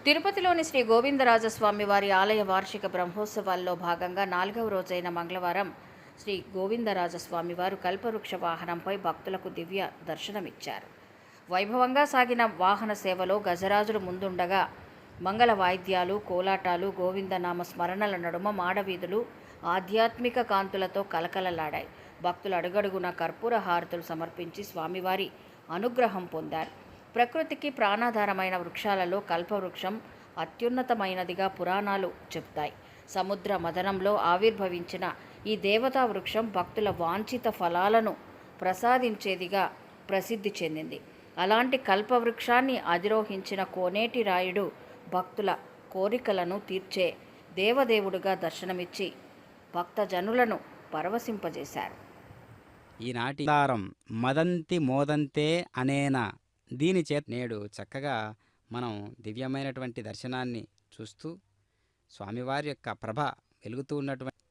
తిరుపతిలోని శ్రీ గోవిందరాజస్వామి వారి ఆలయ వార్షిక బ్రహ్మోత్సవాల్లో భాగంగా 4వ రోజైన మంగళవారం శ్రీ గోవిందరాజస్వామి వారు కల్పవృక్ష వాహనంపై భక్తులకు దివ్య దర్శనమిచ్చారు. వైభవంగా సాగిన వాహన సేవలో గజరాజులు ముందుండగా మంగళ వాయిద్యాలు, కోలాటాలు, గోవిందనామ స్మరణల నడుమ మాడవీధులు ఆధ్యాత్మిక కాంతులతో కలకలలాడాయి. భక్తులు అడుగడుగున కర్పూర హారతులు సమర్పించి స్వామివారి అనుగ్రహం పొందారు. ప్రకృతికి ప్రాణాధారమైన వృక్షాలలో కల్పవృక్షం అత్యున్నతమైనదిగా పురాణాలు చెబుతాయి. సముద్ర మదనంలో ఆవిర్భవించిన ఈ దేవతా వృక్షం భక్తుల వాంఛిత ఫలాలను ప్రసాదించేదిగా ప్రసిద్ధి చెందింది. అలాంటి కల్పవృక్షాన్ని అధిరోహించిన కోనేటి రాయుడు భక్తుల కోరికలను తీర్చే దేవదేవుడుగా దర్శనమిచ్చి భక్తజనులను పరవశింపజేశారు. ఈనాటి మదంతి మోదంతే అనేన దీని చేత నేడు చక్కగా మనం దివ్యమైనటువంటి దర్శనాన్ని చూస్తూ స్వామివారి యొక్క ప్రభ వెలుగుతూ ఉన్నటువంటి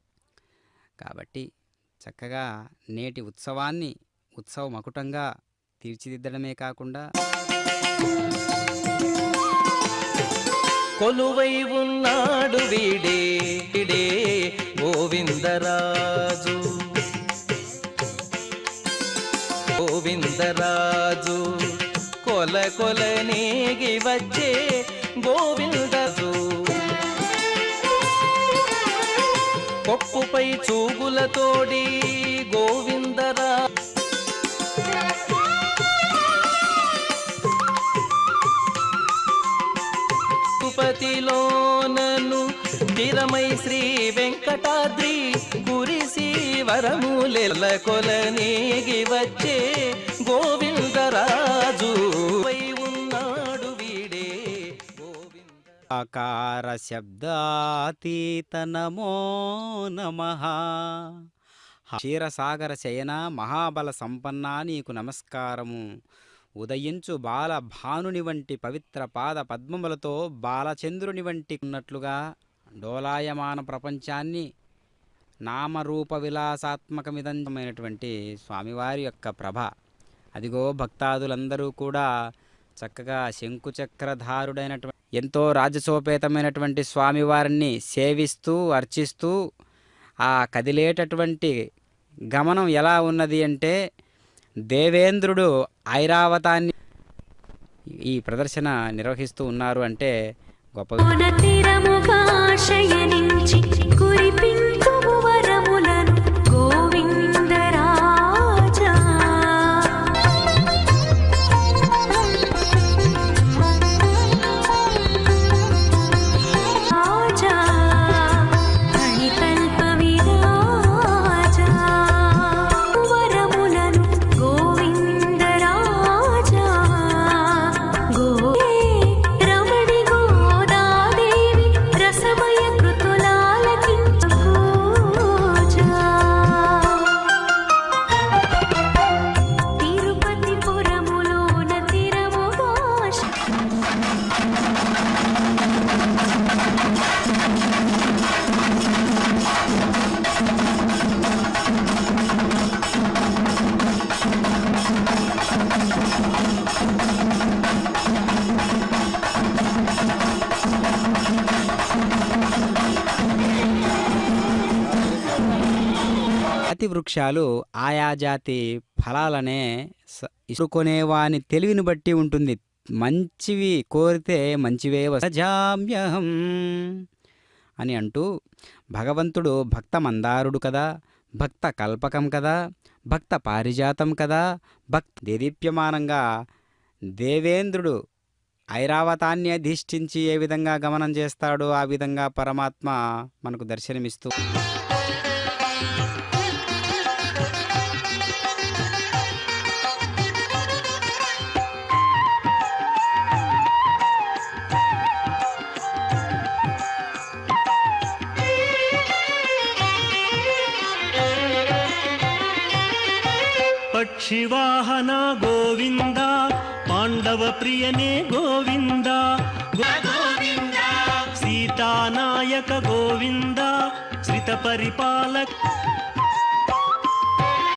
కాబట్టి చక్కగా నేటి ఉత్సవాన్ని ఉత్సవ మకుటంగా తీర్చిదిద్దడమే కాకుండా కొలువై ఉన్నాడు వీడే గోవిందరాజు, గోవిందరాజు కొల కొలనేగి వచ్చే గోవిందరాజు, కొప్పుపై చూగులతోడి గోవిందరాజు, తిరుపతిలోనను తిరమై శ్రీ వెంకటాద్రి కురిసి వరములెల కొలనేగి వచ్చే గోవిందరాజు ఉన్నాడు వీడే ఆకార శబ్దాతీత నమో నమః. క్షీరసాగర శయన మహాబల సంపన్నా నీకు నమస్కారము. ఉదయించు బాల భానుని వంటి పవిత్ర పాద పద్మములతో బాలచంద్రుని వంటి ఉన్నట్లుగా డోలాయమాన ప్రపంచాన్ని నామరూప విలాసాత్మకమిదమైనటువంటి స్వామివారి యొక్క ప్రభ. అదిగో భక్తాదులందరూ కూడా చక్కగా శంకుచక్రధారుడైనటువంటి ఎంతో రాజసోపేతమైనటువంటి స్వామివారిని సేవిస్తూ అర్చిస్తూ ఆ కదిలేటటువంటి గమనం ఎలా ఉన్నది అంటే దేవేంద్రుడు ఐరావతాన్ని ఈ ప్రదర్శన నిర్వహిస్తూ ఉన్నారు అంటే గొప్ప. జాతి వృక్షాలు ఆయా జాతి ఫలాలనే ఇసుకొనేవాని తెలివిని బట్టి ఉంటుంది. మంచివి కోరితే మంచివే వసజామ్యహం అని అంటూ భగవంతుడు భక్త మందారుడు కదా, భక్త కల్పకం కదా, భక్త పారిజాతం కదా. దేదీప్యమానంగా దేవేంద్రుడు ఐరావతాన్ని అధిష్ఠించి ఏ విధంగా గమనం చేస్తాడో ఆ విధంగా పరమాత్మ మనకు దర్శనమిస్తూ పక్షివాహన గోవింద, పాండవ ప్రియనే గోవింద, గోవింద సీతానాయక గోవింద, శ్రిత పరిపాలక